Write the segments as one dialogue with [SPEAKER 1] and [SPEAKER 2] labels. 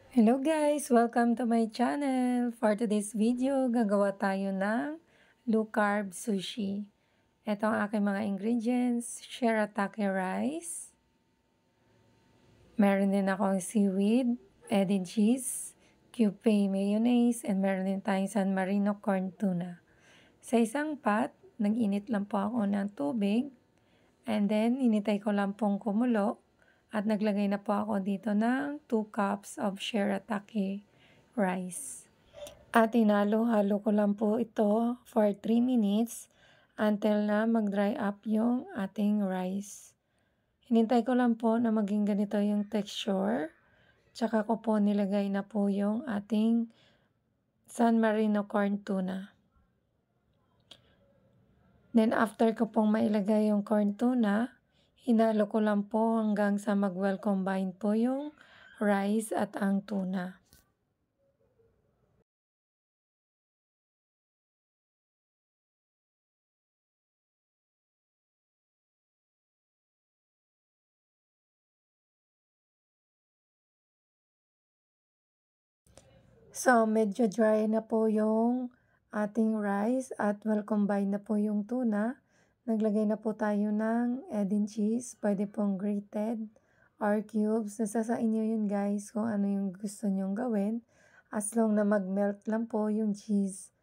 [SPEAKER 1] Hello guys! Welcome to my channel. For today's video, gagawa tayo ng low carb sushi. Ito ang aking mga ingredients: shirataki rice, meron din akong seaweed, egg and cheese, Kewpie mayonnaise, and meron din tayong San Marino corn tuna. Sa isang pot, nag-init lang po ako ng tubig, and then initay ko lang pong kumulo. At naglagay na po ako dito ng 2 cups of shirataki rice. At hinalo-halo ko lang po ito for 3 minutes until na mag-dry up yung ating rice. Hinintay ko lang po na maging ganito yung texture. Tsaka ko po nilagay na po yung ating San Marino corn tuna. Then after ko pong mailagay yung corn tuna, hinalo ko lang po hanggang sa mag-well combine po yung rice at ang tuna. So, medyo dry na po yung ating rice at well combine na po yung tuna. Naglagay na po tayo ng egg and cheese. Pwede pong grated or cubes. Nasa sa inyo yun guys kung ano yung gusto nyong gawin. As long na mag-melt lang po yung cheese.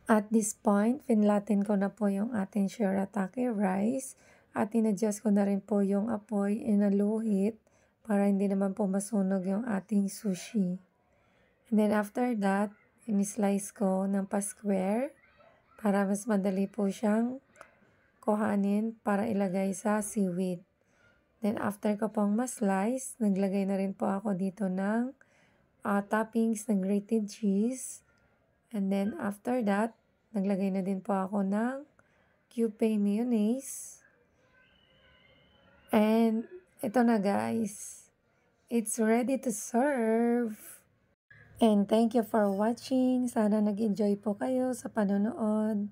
[SPEAKER 1] At this point, finlatin ko na po yung ating shirataki rice at in-adjust ko na rin po yung apoy in a low heat para hindi naman po masunog yung ating sushi. And then after that, in-slice ko ng pa-square para mas madali po siyang kuhanin para ilagay sa seaweed. Then after ko pong ma-slice, naglagay na rin po ako dito ng toppings ng grated cheese. And then after that, naglagay na din po ako ng Kewpie mayonnaise. And ito na guys, it's ready to serve. And thank you for watching. Sana nag-enjoy po kayo sa panonood.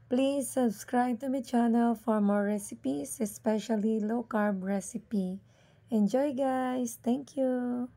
[SPEAKER 1] Please subscribe to my channel for more recipes, especially low carb recipe. Enjoy guys! Thank you!